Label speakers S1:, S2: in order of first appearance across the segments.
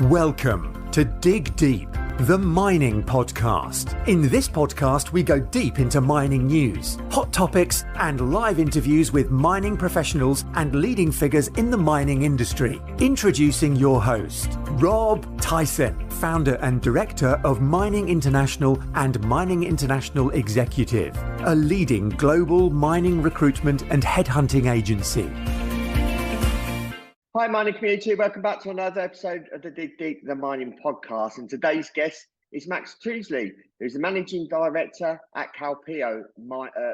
S1: Welcome to Dig Deep, the mining podcast. In this podcast, we go deep into mining news, hot topics, and live interviews with mining professionals and leading figures in the mining industry. Introducing your host, Rob Tyson, founder and director of Mining International and Mining International Executive, a leading global mining recruitment and headhunting agency.
S2: Hi, mining community. Welcome back to another episode of the Dig Deep, the mining podcast. And today's guest is Max Tuesley, who's the managing director at Culpeo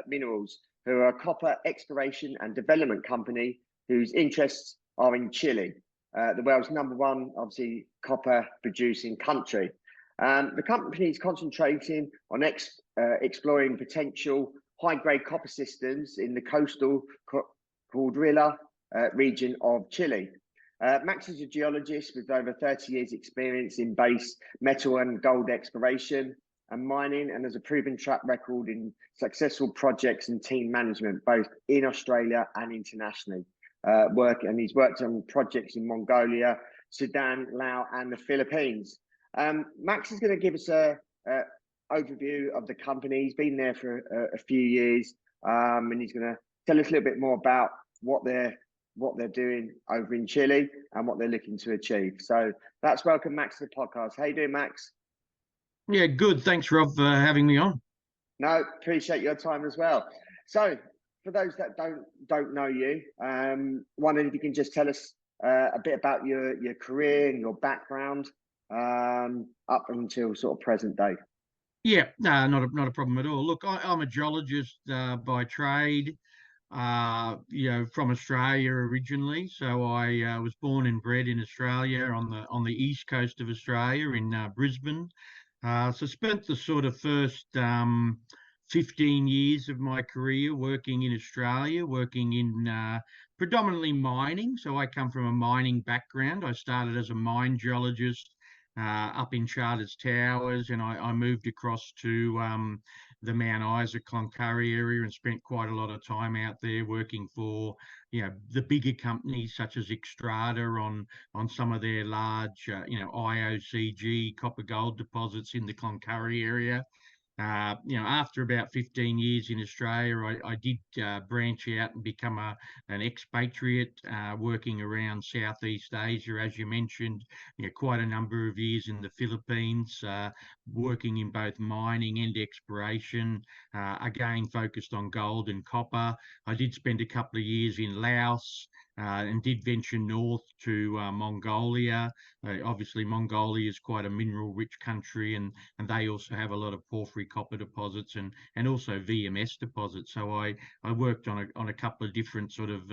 S2: Minerals, who are a copper exploration and development company whose interests are in Chile, the world's number one, obviously, copper producing country. The company is concentrating on exploring potential high-grade copper systems in the coastal Cordillera region of Chile. Max is a geologist with over 30 years experience in base metal and gold exploration and mining, and has a proven track record in successful projects and team management, both in Australia and internationally. He's worked on projects in Mongolia, Sudan, Laos, and the Philippines. Max is going to give us a overview of the company. He's been there for a few years, and he's going to tell us a little bit more about what they're doing over in Chile and what they're looking to achieve. So that's welcome, Max, to the podcast. How you doing, Max?
S3: Yeah, good. Thanks, Rob, for having me on.
S2: No, appreciate your time as well. So for those that don't know you, wondering if you can just tell us a bit about your career and your background up until sort of present day.
S3: Yeah, no, not a problem at all. Look, I'm a geologist by trade. From Australia originally. So I was born and bred in Australia on the east coast of Australia in Brisbane. So spent the sort of first 15 years of my career working in Australia, working in predominantly mining. So I come from a mining background. I started as a mine geologist up in Charters Towers, and I moved across to the Mount Isa Cloncurry area and spent quite a lot of time out there working for the bigger companies such as Xstrata on some of their large IOCG copper gold deposits in the Cloncurry area. After about 15 years in Australia, I did branch out and become an expatriate working around Southeast Asia, as you mentioned, quite a number of years in the Philippines, working in both mining and exploration, again focused on gold and copper. I did spend a couple of years in Laos and did venture north to Mongolia. Obviously, Mongolia is quite a mineral-rich country, and they also have a lot of porphyry copper deposits and also VMS deposits. So I worked on a couple of different sort of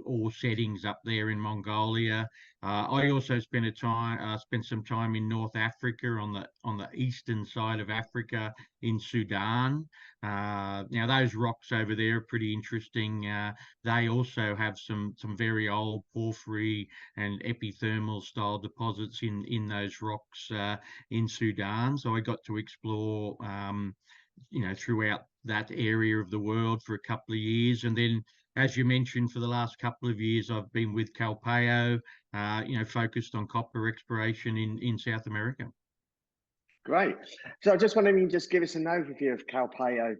S3: ore settings up there in Mongolia. I also spent some time in North Africa on the eastern side of Africa in Sudan. Those rocks over there are pretty interesting. They also have some very old porphyry and epithermal style deposits in those rocks in Sudan. So I got to explore throughout that area of the world for a couple of years. And then, as you mentioned, for the last couple of years, I've been with Culpeo, focused on copper exploration in South America.
S2: Great. So I just wondering if you can just give us an overview of Culpeo,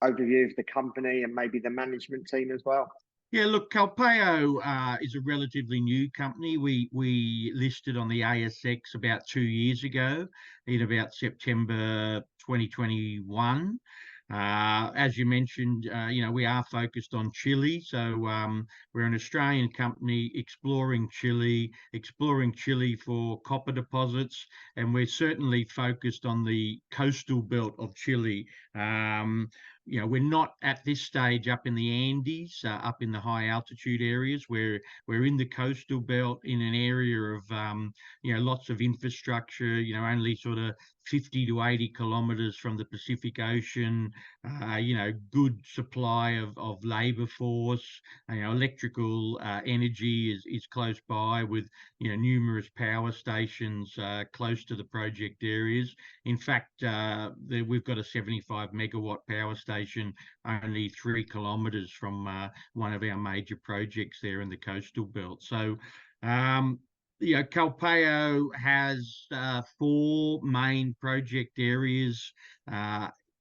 S2: overview of the company and maybe the management team as well.
S3: Yeah, look, Culpeo is a relatively new company. We listed on the ASX about 2 years ago, in about September 2021. As you mentioned, we are focused on Chile. So we're an Australian company exploring Chile for copper deposits, and we're certainly focused on the coastal belt of Chile. We're not at this stage up in the Andes, up in the high altitude areas. We're in the coastal belt in an area of lots of infrastructure. Only sort of 50 to 80 kilometers from the Pacific Ocean. Good supply of labour force. Electrical energy is close by with numerous power stations close to the project areas. In fact, we've got a 75 megawatt power station station only 3 kilometres from one of our major projects there in the coastal belt. So, Culpeo has 4 main project areas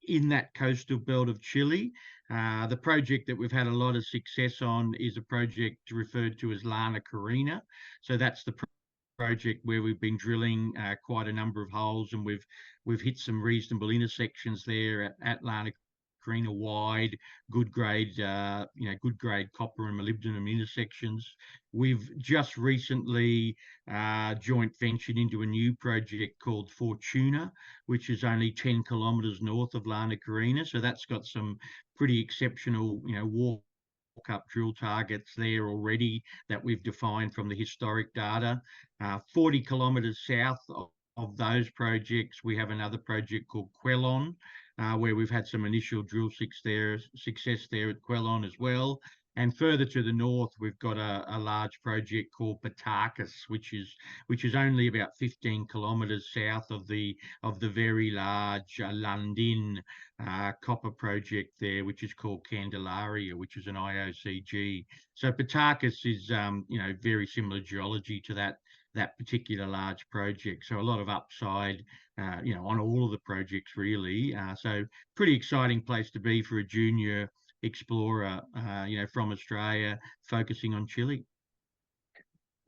S3: in that coastal belt of Chile. The project that we've had a lot of success on is a project referred to as Lana Corina. So that's the project where we've been drilling quite a number of holes, and we've hit some reasonable intersections there at Lana Corina, wide, good grade copper and molybdenum intersections. We've just recently joint ventured into a new project called Fortuna, which is only 10 kilometres north of Lana Corina. So that's got some pretty exceptional, walk-up drill targets there already that we've defined from the historic data. 40 kilometres south of those projects, we have another project called Quelon, where we've had some initial drill success there at Quelon as well. And further to the north, we've got a large project called Patakis, which is only about 15 kilometres south of the very large Lundin copper project there, which is called Candelaria, which is an IOCG. So Patakis is very similar geology to that particular large project. So a lot of upside, on all of the projects really. So pretty exciting place to be for a junior explorer, from Australia, focusing on Chile.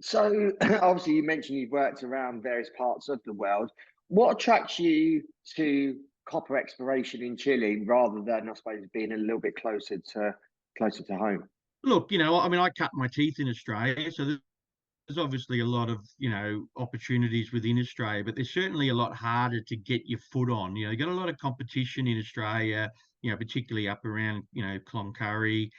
S2: So obviously you mentioned you've worked around various parts of the world. What attracts you to copper exploration in Chile rather than, I suppose, being a little bit closer to home?
S3: Look, I cut my teeth in Australia, so there's obviously a lot of, opportunities within Australia, but there's certainly a lot harder to get your foot on. You got a lot of competition in Australia, particularly up around, Cloncurry.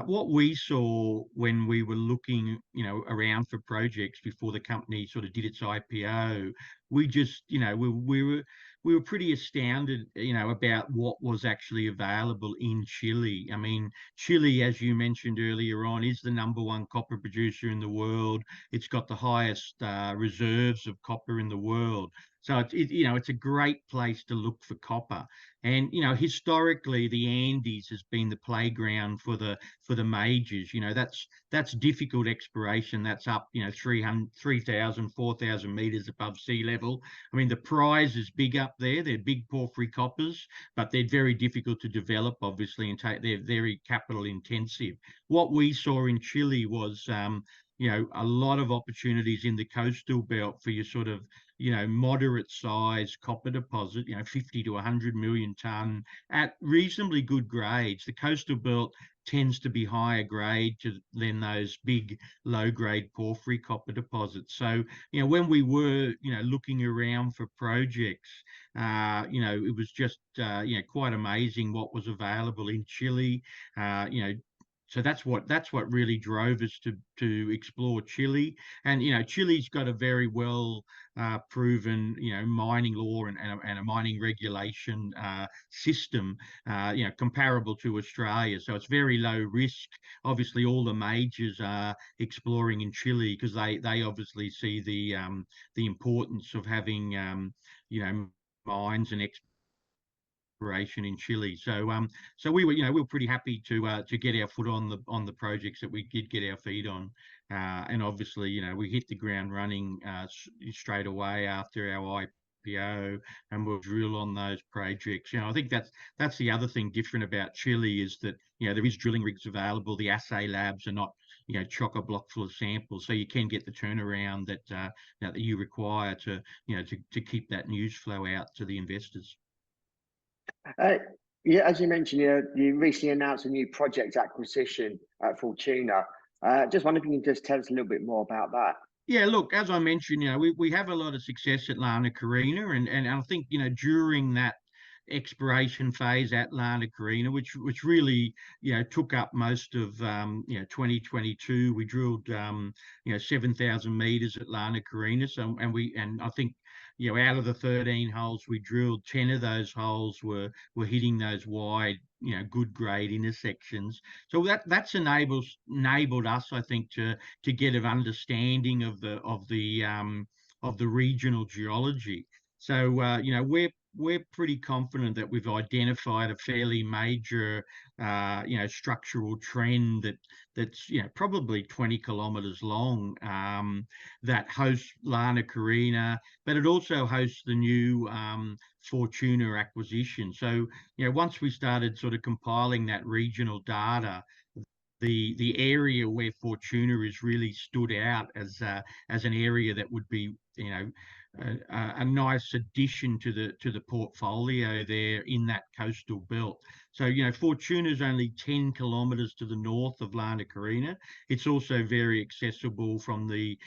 S3: What we saw when we were looking, around for projects before the company sort of did its IPO, we just, we were pretty astounded, about what was actually available in Chile. I mean, Chile, as you mentioned earlier on, is the #1 copper producer in the world. It's got the highest reserves of copper in the world. So it's a great place to look for copper. And historically, the Andes has been the playground for the majors. That's difficult exploration. That's up 3,000, 4,000 meters above sea level. I mean, the prize is big up there. They're big porphyry coppers, but they're very difficult to develop, obviously, and they're very capital intensive. What we saw in Chile was a lot of opportunities in the coastal belt for your sort of moderate size copper deposit, 50 to 100 million ton at reasonably good grades. The coastal belt tends to be higher grade than those big low grade porphyry copper deposits. So, when we were, looking around for projects, it was just, quite amazing what was available in Chile. So that's what really drove us to explore Chile. And Chile's got a very well proven mining law and a mining regulation system comparable to Australia. So it's very low risk. Obviously, all the majors are exploring in Chile because they obviously see the importance of having mines and in Chile. So we were pretty happy to get our foot on the projects that we did get our feet on, and obviously we hit the ground running straight away after our IPO, and we'll drill on those projects. I think that's the other thing different about Chile is that there is drilling rigs available. The assay labs are not chock-a-block full of samples, so you can get the turnaround that you require to keep that news flow out to the investors.
S2: Yeah, as you mentioned, you recently announced a new project acquisition at Fortuna. Just wondering if you can just tell us a little bit more about that.
S3: Yeah, look, as I mentioned, we have a lot of success at Lana Corina, and I think during that exploration phase at Lana Corina, which really took up most of 2022, we drilled 7,000 meters at Lana Corina. So and I think out of the 13 holes we drilled, 10 of those holes were hitting those wide, good grade intersections. So that's enabled us, I think, to get an understanding of the regional geology. So we're pretty confident that we've identified a fairly major, structural trend that's probably 20 kilometres long, that hosts Lana Corina, but it also hosts the new Fortuna acquisition. So once we started sort of compiling that regional data, the area where Fortuna is really stood out as an area that would be a nice addition to the portfolio there in that coastal belt. So Fortuna is only 10 kilometres to the north of Lana Corina. It's also very accessible from the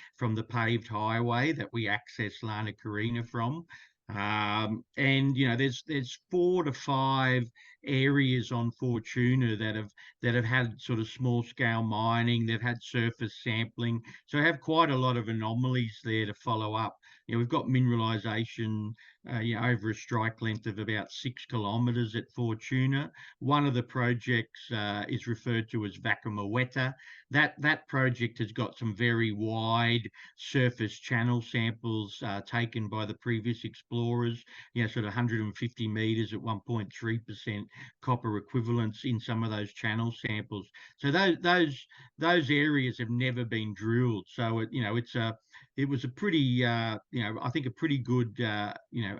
S3: paved highway that we access Lana Corina from. And there's 4 to 5 areas on Fortuna that have had sort of small scale mining. They've had surface sampling, so have quite a lot of anomalies there to follow up. We've got mineralisation over a strike length of about 6 kilometres at Fortuna. One of the projects is referred to as Vakamaweta. That project has got some very wide surface channel samples taken by the previous explorers, sort of 150 metres at 1.3% copper equivalents in some of those channel samples. So those areas have never been drilled. So it was a pretty I think a pretty good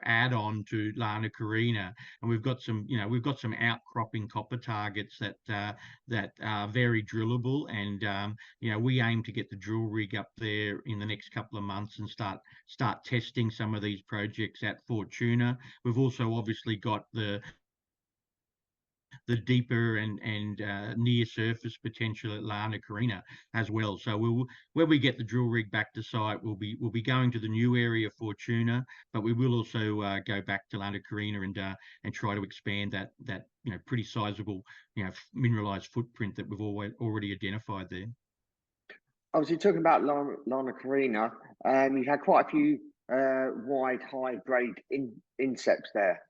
S3: add-on to Lana Corina, and we've got some outcropping copper targets that are very drillable, and we aim to get the drill rig up there in the next couple of months and start testing some of these projects at Fortuna. We've also obviously got the deeper and near surface potential at Lana Corina as well. So when we get the drill rig back to site, we'll be going to the new area Fortuna, but we will also go back to Lana Corina and try to expand that pretty sizable mineralized footprint that we've already identified there.
S2: Obviously, talking about Lana Corina, you've had quite a few wide, high grade incepts there.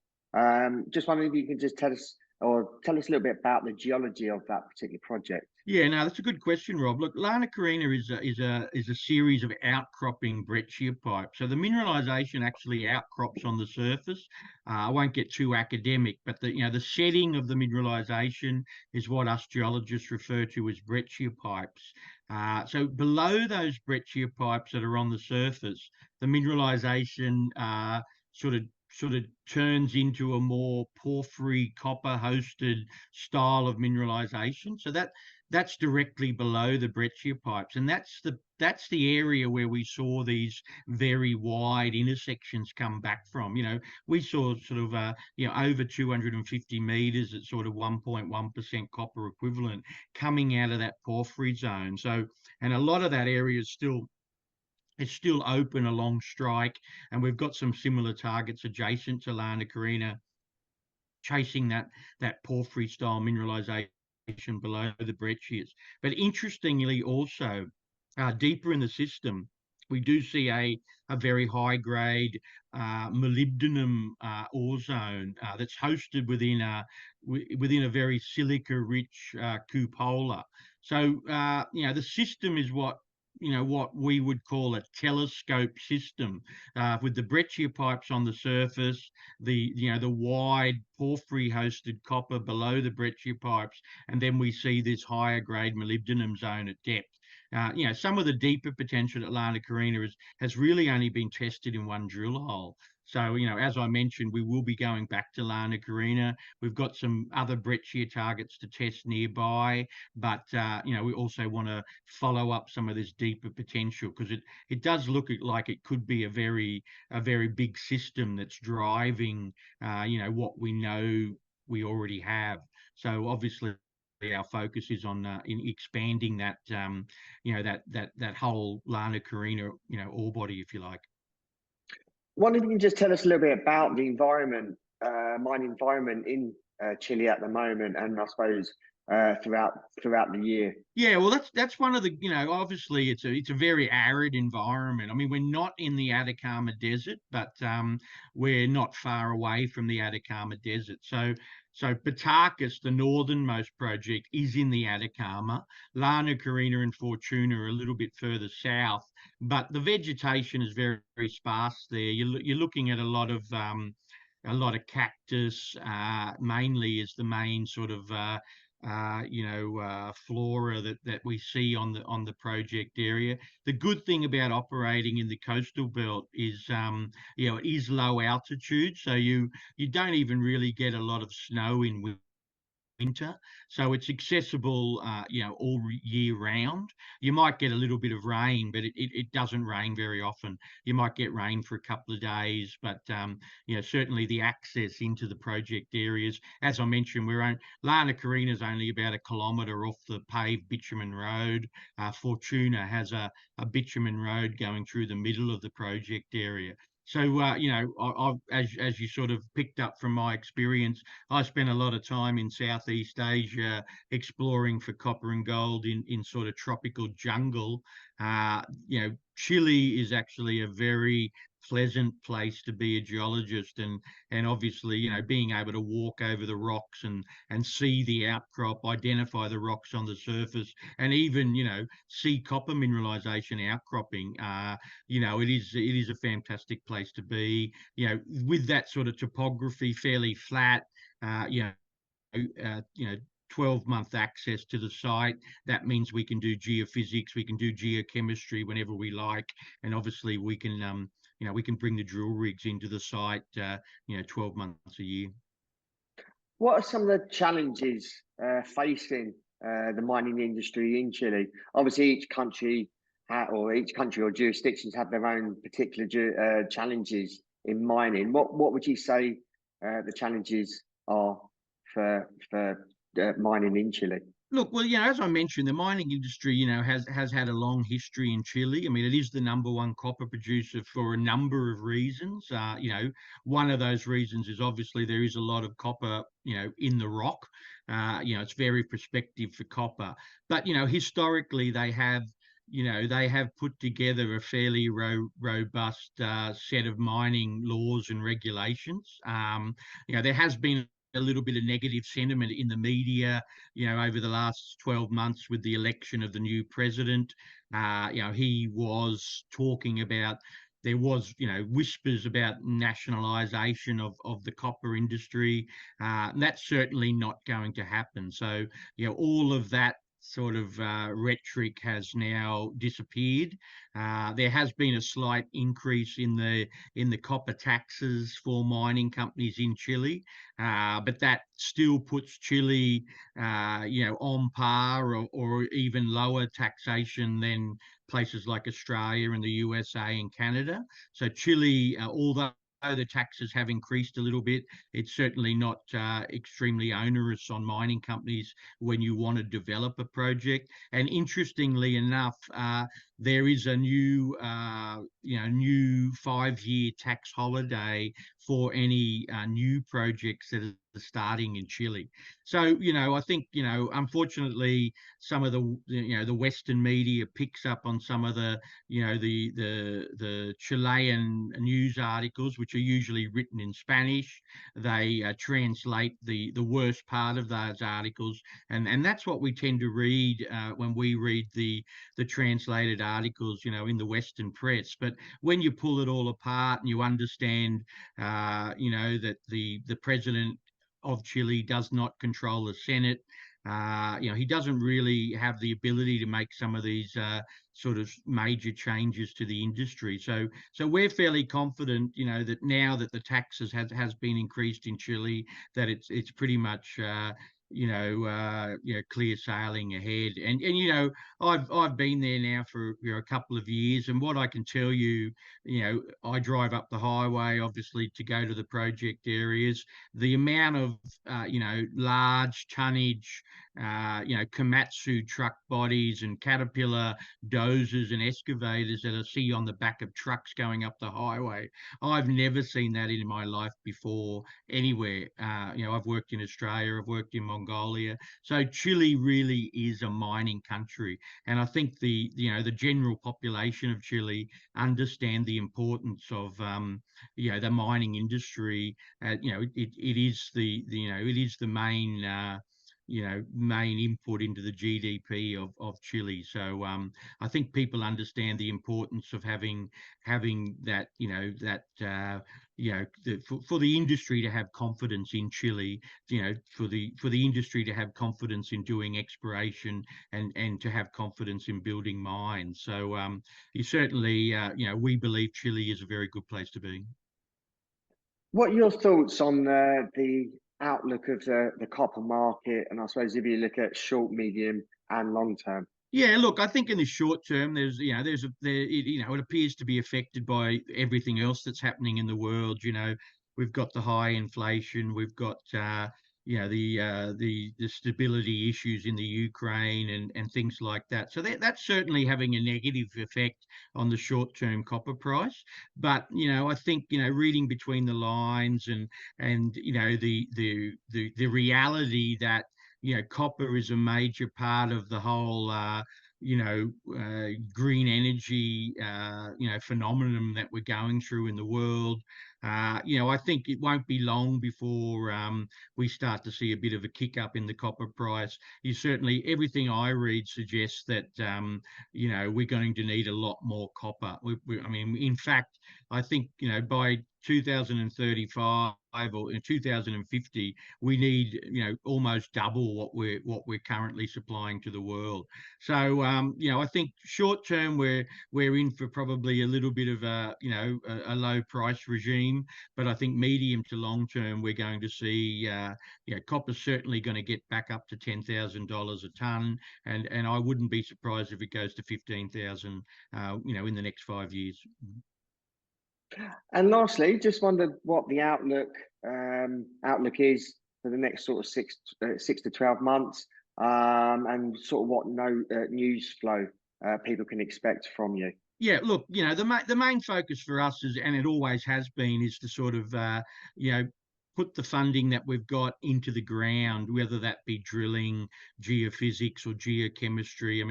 S2: Just wondering if you can just tell us a little bit about the geology of that particular project.
S3: Yeah, no, that's a good question, Rob. Look, Lana Corina is a series of outcropping breccia pipes. So the mineralisation actually outcrops on the surface. I won't get too academic, but the setting of the mineralisation is what us geologists refer to as breccia pipes. So below those breccia pipes that are on the surface, the mineralisation sort of turns into a more porphyry copper hosted style of mineralisation. So that's directly below the breccia pipes, and that's the area where we saw these very wide intersections come back from. We saw sort of over 250 meters at sort of 1.1% copper equivalent coming out of that porphyry zone. So, and a lot of that area is still open along strike, and we've got some similar targets adjacent to Lana Corina chasing that porphyry style mineralisation below the breccias. But interestingly also, deeper in the system, we do see a very high grade molybdenum ore zone that's hosted within a very silica rich cupola. So the system is what we would call a telescope system, with the breccia pipes on the surface, the wide porphyry hosted copper below the breccia pipes, and then we see this higher grade molybdenum zone at depth. Some of the deeper potential at Lana Corina has really only been tested in one drill hole. So, as I mentioned, we will be going back to Lana Corina. We've got some other breccia targets to test nearby, but, we also want to follow up some of this deeper potential, because it does look like it could be a very big system that's driving, what we know we already have. So obviously, our focus is on in expanding that that whole Lana Corina ore body, if you like.
S2: Wonder if you can just tell us a little bit about the environment, mine environment in Chile at the moment, and I suppose throughout the year.
S3: Yeah, well, that's one of the, obviously it's a very arid environment. I mean, we're not in the Atacama Desert, but we're not far away from the Atacama Desert. So Batakis, the northernmost project, is in the Atacama. Lana Corina and Fortuna are a little bit further south, but the vegetation is very, very sparse there. You're looking at a lot of a lot of cactus, mainly is the main sort of flora that we see on the project area. The good thing about operating in the coastal belt is it is low altitude, so you don't even really get a lot of snow in winter, so it's accessible, all year round. You might get a little bit of rain, but it doesn't rain very often. You might get rain for a couple of days, but certainly the access into the project areas, as I mentioned, Lana Corina is only about a kilometre off the paved bitumen road. Fortuna has a bitumen road going through the middle of the project area. So, as you sort of picked up from my experience, I spent a lot of time in Southeast Asia exploring for copper and gold in sort of tropical jungle. Chile is actually a very pleasant place to be a geologist, and obviously, being able to walk over the rocks and see the outcrop, identify the rocks on the surface, and even see copper mineralization outcropping. It is a fantastic place to be. With that sort of topography, fairly flat. Uh, you know, 12-month access to the site. That means we can do geophysics, we can do geochemistry whenever we like, and obviously we can bring the drill rigs into the site, 12 months a year.
S2: What are some of the challenges facing the mining industry in Chile? Obviously, each country or jurisdictions have their own particular challenges in mining. What would you say the challenges are for mining in Chile?
S3: Look, well, as I mentioned, the mining industry, has had a long history in Chile. I mean, it is the number one copper producer for a number of reasons. One of those reasons is obviously there is a lot of copper, in the rock. It's very prospective for copper. But, historically they have put together a fairly robust set of mining laws and regulations. There has been a little bit of negative sentiment in the media, over the last 12 months with the election of the new president. He was talking about, there was, whispers about nationalisation of the copper industry. That's certainly not going to happen. So, all of that sort of rhetoric has now disappeared. There has been a slight increase in the copper taxes for mining companies in Chile, but that still puts Chile, on par or even lower taxation than places like Australia and the USA and Canada. So Chile, although the taxes have increased a little bit, it's certainly not extremely onerous on mining companies when you want to develop a project. And interestingly enough, there is a new 5-year tax holiday for any new projects that are starting in Chile. So, I think, unfortunately, some of the Western media picks up on some of the Chilean news articles, which are usually written in Spanish. They translate the worst part of those articles, and that's what we tend to read when we read the translated articles, in the Western press. But when you pull it all apart and you understand, that the president of Chile does not control the Senate. He doesn't really have the ability to make some of these sort of major changes to the industry. So we're fairly confident, that now that the taxes has been increased in Chile, that it's pretty much clear sailing ahead. And I've been there now for a couple of years, and what I can tell you, I drive up the highway obviously to go to the project areas. The amount of large tonnage, Komatsu truck bodies and Caterpillar dozers and excavators that I see on the back of trucks going up the highway, I've never seen that in my life before anywhere. I've worked in Australia, I've worked in Mongolia. So Chile really is a mining country, and I think the general population of Chile understand the importance of the mining industry. It is the main main input into the GDP of Chile. So I think people understand the importance of having that, for the industry to have confidence in Chile, for the industry to have confidence in doing exploration and to have confidence in building mines. So you certainly, we believe Chile is a very good place to be.
S2: What are your thoughts on the outlook of the copper market? And I suppose if you look at short, medium, and long term.
S3: Yeah, look, I think in the short term, it appears to be affected by everything else that's happening in the world. We've got the high inflation, we've got the stability issues in the Ukraine and things like that. So that's certainly having a negative effect on the short-term copper price. But I think reading between the lines and the reality that copper is a major part of the whole, green energy, phenomenon that we're going through in the world. I think it won't be long before we start to see a bit of a kick up in the copper price. Everything I read suggests that, we're going to need a lot more copper. In fact, I think, by 2035 or in 2050, we need almost double what we're currently supplying to the world. So I think short term we're in for probably a little bit of a low price regime, but I think medium to long term we're going to see copper's certainly going to get back up to $10,000 a ton, and I wouldn't be surprised if it goes to 15,000 in the next 5 years.
S2: And lastly, just wondered what the outlook is for the next sort of 6 to 12 months, and sort of what news flow people can expect from you.
S3: Yeah, look, the main focus for us is, and it always has been, is to sort of put the funding that we've got into the ground, whether that be drilling, geophysics, or geochemistry.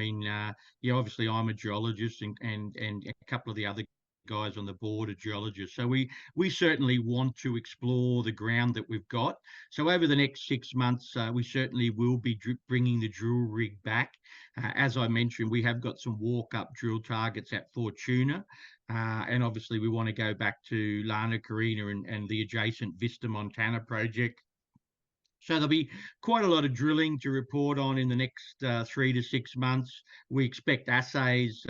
S3: Obviously I'm a geologist, and a couple of the other guys on the board are geologists. So we certainly want to explore the ground that we've got. So over the next 6 months, we certainly will be bringing the drill rig back. As I mentioned, we have got some walk-up drill targets at Fortuna. And obviously we want to go back to Lana Corina and the adjacent Vista Montana project. So there'll be quite a lot of drilling to report on in the next 3 to 6 months. We expect assays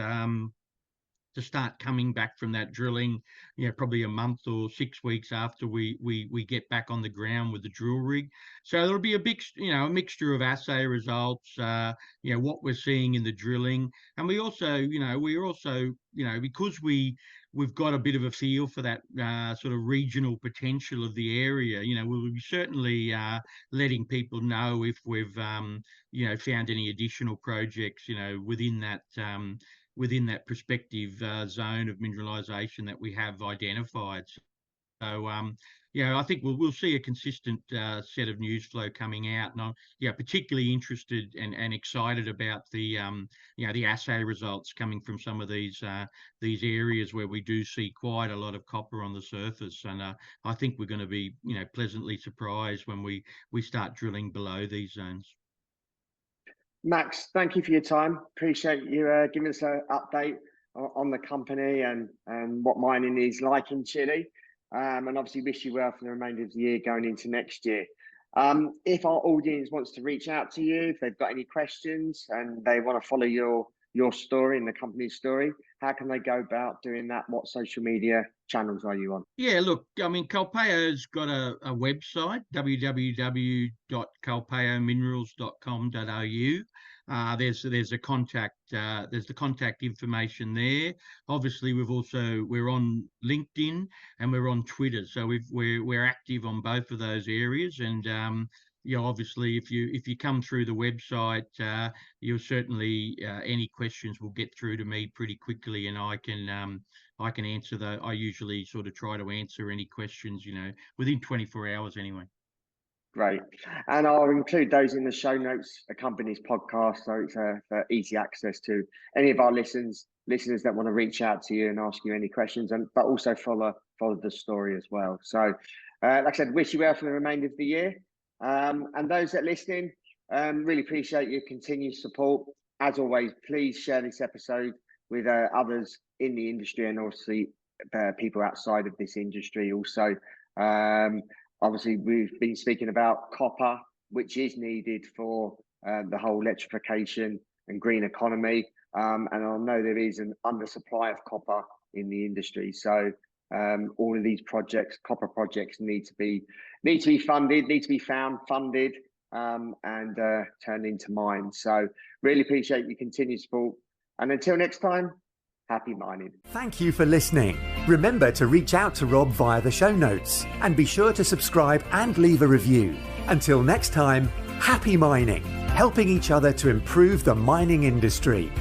S3: to start coming back from that drilling, probably a month or 6 weeks after we get back on the ground with the drill rig. So there'll be a big, a mixture of assay results, what we're seeing in the drilling, and we're also, because we've got a bit of a feel for that sort of regional potential of the area. We'll be certainly letting people know if we've, found any additional projects, within that prospective zone of mineralisation that we have identified. So, I think we'll see a consistent set of news flow coming out, and I'm particularly interested and excited about the the assay results coming from some of these areas where we do see quite a lot of copper on the surface, and I think we're going to be pleasantly surprised when we start drilling below these zones.
S2: Max, thank you for your time. Appreciate you giving us an update on the company and what mining is like in Chile. And obviously wish you well for the remainder of the year going into next year. If our audience wants to reach out to you, if they've got any questions and they want to follow your story and the company's story, how can they go about doing that? What social media channels are you on?
S3: Yeah, look, Culpeo's got a website, www.culpeominerals.com.au. There's the contact information there. Obviously, we're on LinkedIn and we're on Twitter, so we're active on both of those areas. And obviously, if you come through the website, you'll certainly any questions will get through to me pretty quickly, and I can answer those. I usually sort of try to answer any questions, within 24 hours anyway.
S2: Great. And I'll include those in the show notes, a company's podcast, so it's for easy access to any of our listeners that want to reach out to you and ask you any questions, but also follow the story as well. So, like I said, wish you well for the remainder of the year. And those that are listening, Really appreciate your continued support. As always, please share this episode with others in the industry and obviously people outside of this industry also. Obviously, we've been speaking about copper, which is needed for the whole electrification and green economy. And I know there is an undersupply of copper in the industry. So all of these projects, copper projects, need to be funded, need to be funded, and turned into mines. So really appreciate your continued support. And until next time, happy mining.
S1: Thank you for listening. Remember to reach out to Rob via the show notes and be sure to subscribe and leave a review. Until next time, happy mining, helping each other to improve the mining industry.